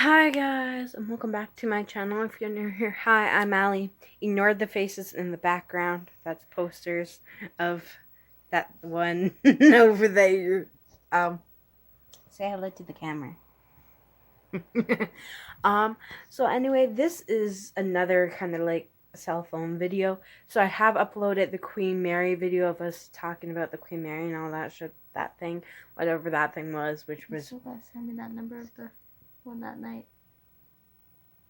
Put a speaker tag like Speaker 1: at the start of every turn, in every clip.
Speaker 1: Hi guys, and welcome back to my channel. If you're new here, hi, I'm Allie. Ignore the faces in the background. That's posters of that one over there. Say hello to the camera. So anyway, this is another kind of like cell phone video. So I have uploaded the Queen Mary video of us talking about the Queen Mary and all that shit, that thing, whatever that thing was, which was.
Speaker 2: You still gotta send me that number of the one that night.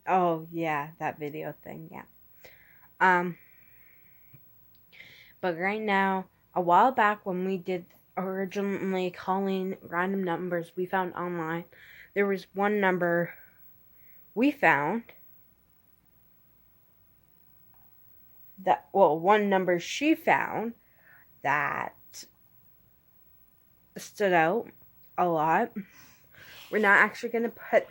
Speaker 1: Oh yeah, that video thing, yeah. But right now, a while back when we did originally calling random numbers we found online, there was one number we found one number she found that stood out a lot. We're not actually gonna put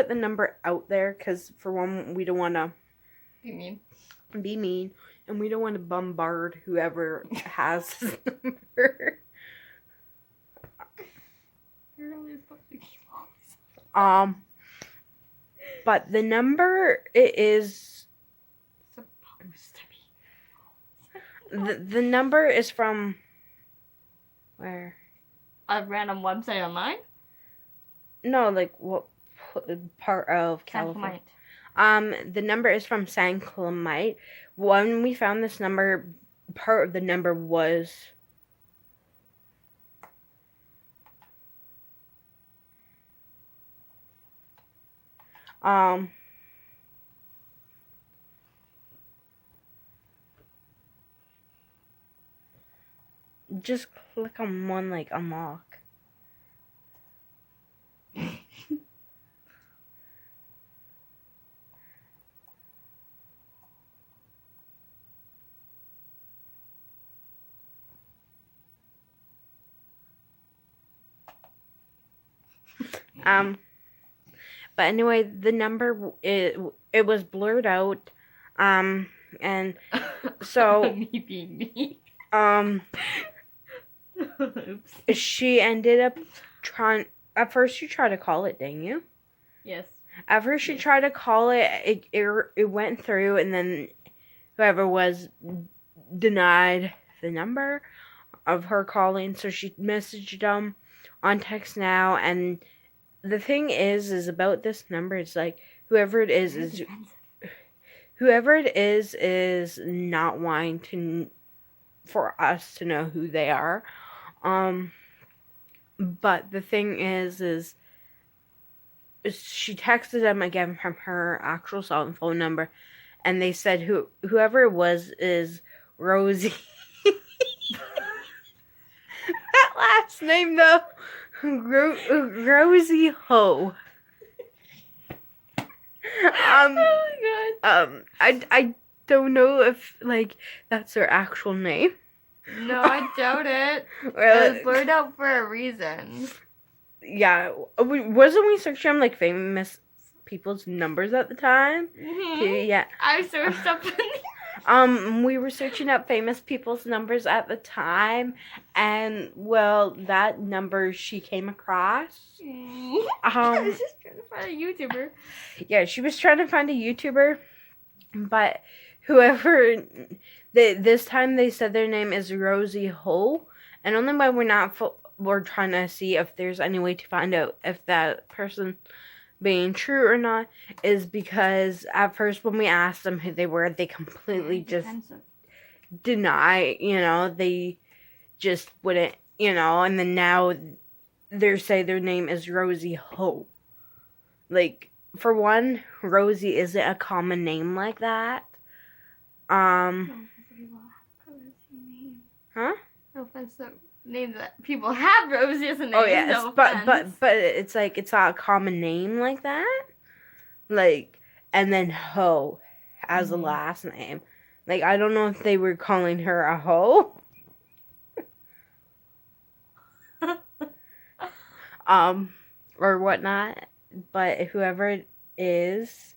Speaker 1: the number out there because, for one, we don't want to be mean, and we don't want to bombard whoever has his number. But the number is
Speaker 2: supposed to
Speaker 1: be. The number is from where?
Speaker 2: A random website online?
Speaker 1: No, like what part of California? The number is from San Clemente. When we found this number, part of the number was just click on one, like unlock. But anyway, the number, it was blurred out, and so
Speaker 2: me being me.
Speaker 1: Oops. She ended up trying. At first, you tried to call it, didn't you?
Speaker 2: Yes.
Speaker 1: At first, she tried to call it. It went through, and then whoever was denied the number of her calling, so she messaged them on text now. And the thing is about this number, it's like whoever it is not wanting for us to know who they are. But the thing is she texted them again from her actual cell phone number, and they said whoever it was is Rosie. That last name though, Rosie Ho.
Speaker 2: Oh my god.
Speaker 1: I don't know if like that's her actual name.
Speaker 2: No, I doubt it. It was blurred out for a reason.
Speaker 1: Yeah, wasn't we searching like famous people's numbers at the time?
Speaker 2: Mm-hmm.
Speaker 1: Yeah.
Speaker 2: I searched up.
Speaker 1: We were searching up famous people's numbers at the time, and well, that number she came across.
Speaker 2: I was just trying to find a YouTuber.
Speaker 1: Yeah, she was trying to find a YouTuber, but whoever this time they said their name is Rosie Ho, and only why we're trying to see if there's any way to find out if that person being true or not is because at first when we asked them who they were, they completely just deny, they just wouldn't, and then now they say their name is Rosie Ho. Like, for one, Rosie isn't a common name like that. Huh?
Speaker 2: No offense to names that people have Rosie as a name.
Speaker 1: Oh yes,
Speaker 2: no
Speaker 1: but it's like it's not a common name like that. Like, and then Ho as a last name. Like, I don't know if they were calling her a hoe. Or whatnot. But whoever it is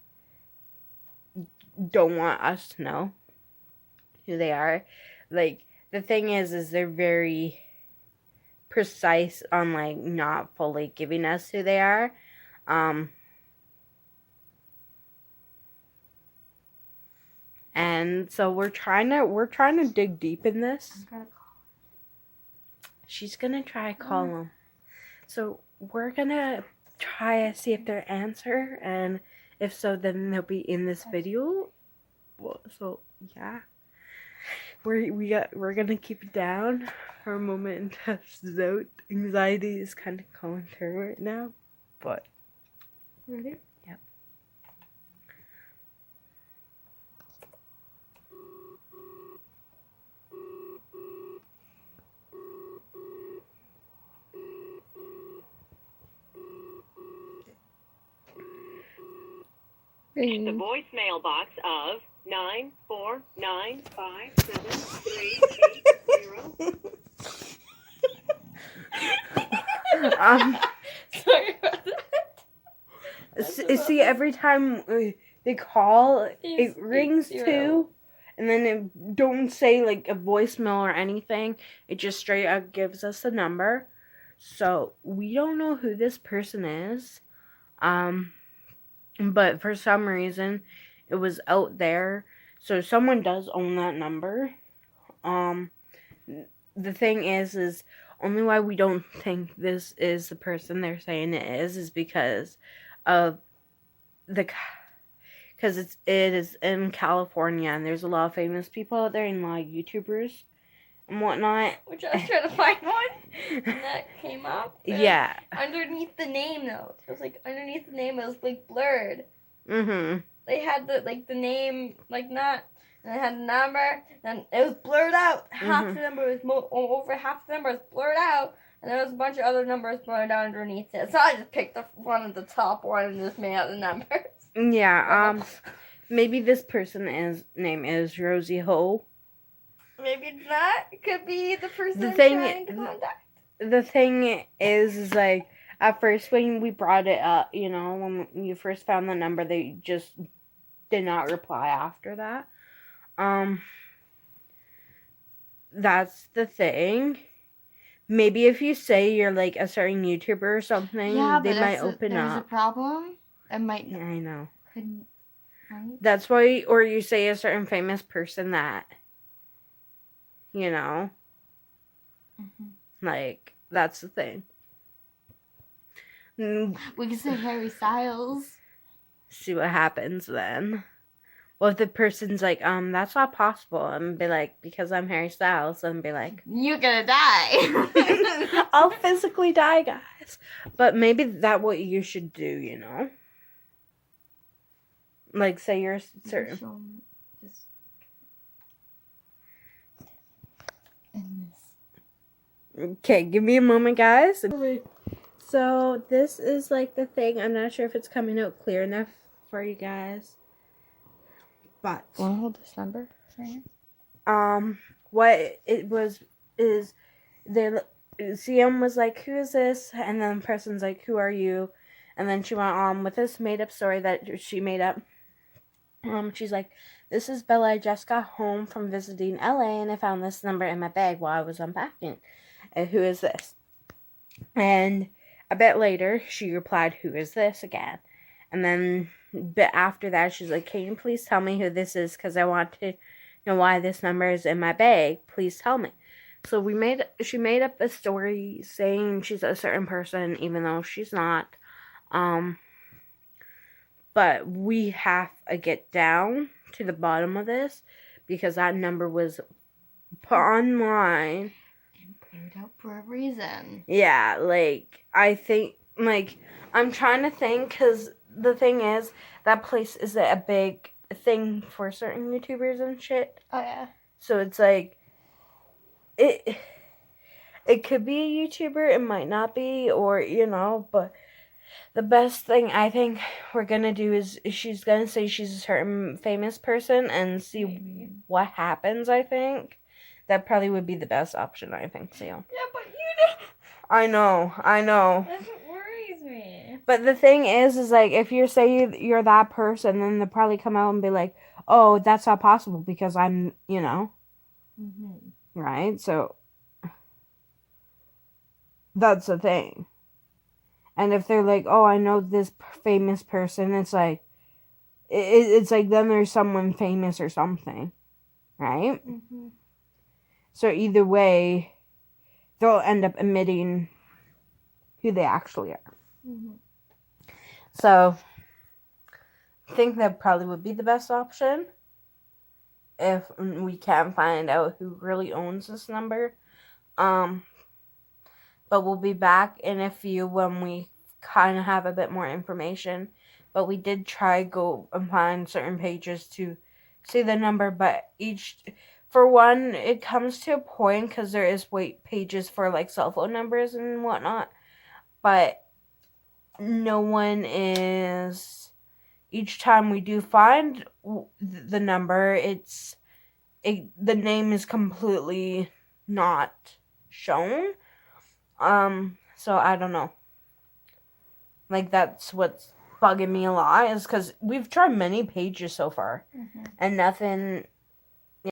Speaker 1: don't want us to know who they are. Like, the thing is they're very precise on like not fully giving us who they are. And so we're trying to dig deep in this. She's gonna try call them. So we're gonna try to see if they answer, and if so, then they'll be in this video. Well, so yeah, we're gonna keep it down for a moment and test it out. Anxiety is kind of going through right now, but
Speaker 2: ready?
Speaker 1: Yep.
Speaker 3: The voicemail box of 949573880.
Speaker 2: Sorry about that.
Speaker 1: See, every time they call, it rings
Speaker 2: 80.
Speaker 1: too, and then it don't say like a voicemail or anything. It just straight up gives us a number. So we don't know who this person is. But for some reason, it was out there. So someone does own that number. The thing is only why we don't think this is the person they're saying it is because of because it is in California, and there's a lot of famous people out there and a lot of YouTubers and whatnot.
Speaker 2: Which I was trying to find one, and that came up.
Speaker 1: Yeah.
Speaker 2: Underneath the name, though, it was like underneath the name, it was like blurred.
Speaker 1: Mhm.
Speaker 2: They had the name not, and they had the number, and it was blurred out. Half the number was over half the number was blurred out, and there was a bunch of other numbers blurred out underneath it. So I just picked up one of the top one and just made out the numbers.
Speaker 1: Yeah. Maybe this person's name is Rosie Ho.
Speaker 2: Maybe it's not. It could be the person trying to contact.
Speaker 1: The thing is like, at first when we brought it up, when you first found the number, they just did not reply after that. That's the thing. Maybe if you say you're like a certain YouTuber or something, they might open up.
Speaker 2: There's a problem. It might.
Speaker 1: Yeah, I know.
Speaker 2: Couldn't. Right?
Speaker 1: That's why, or you say a certain famous person that, like, that's the thing.
Speaker 2: We can say Harry Styles.
Speaker 1: See what happens then. Well, if the person's like, that's not possible, and be like, because I'm Harry Styles, and be like,
Speaker 2: you're gonna die.
Speaker 1: I'll physically die, guys. But maybe that's what you should do, Like, say you're certain.
Speaker 2: Just in this.
Speaker 1: Okay, give me a moment, guys. So, this is like the thing. I'm not sure if it's coming out clear enough for you guys. But
Speaker 2: wanna hold this number?
Speaker 1: what it was is CM was like, who is this? And then the person's like, who are you? And then she went on with this made up story that she made up. She's like, this is Bella. I just got home from visiting LA and I found this number in my bag while I was unpacking. And who is this? And a bit later, she replied, who is this again? And then a bit after that, she's like, can you please tell me who this is? Because I want to know why this number is in my bag. Please tell me. So she made up a story saying she's a certain person, even though she's not. But we have to get down to the bottom of this because that number was put online.
Speaker 2: And blurred out for a reason.
Speaker 1: Yeah, like, I think, like, I'm trying to think because the thing is, that place is a big thing for certain YouTubers and shit.
Speaker 2: Oh, yeah.
Speaker 1: So it's like, it could be a YouTuber, it might not be, or, but the best thing I think we're gonna do is she's gonna say she's a certain famous person and see what happens, I think. That probably would be the best option, I think, so.
Speaker 2: Yeah, but you know.
Speaker 1: I know.
Speaker 2: That's what worries me.
Speaker 1: But the thing is like, if you say you're that person, then they'll probably come out and be like, oh, that's not possible because I'm, Right? So, That's the thing. And if they're like, oh, I know this famous person, it's like, it's like then there's someone famous or something, right?
Speaker 2: Mm-hmm.
Speaker 1: So either way, they'll end up admitting who they actually are.
Speaker 2: Mm-hmm.
Speaker 1: So I think that probably would be the best option if we can find out who really owns this number. But we'll be back in a few when we kind of have a bit more information. But we did try go and find certain pages to see the number, but for one, it comes to a point because there is pages for like cell phone numbers and whatnot, but no one is. Each time we do find the number, the name is completely not shown. So I don't know. Like, that's what's bugging me a lot, is because we've tried many pages so far,
Speaker 2: Mm-hmm.
Speaker 1: and nothing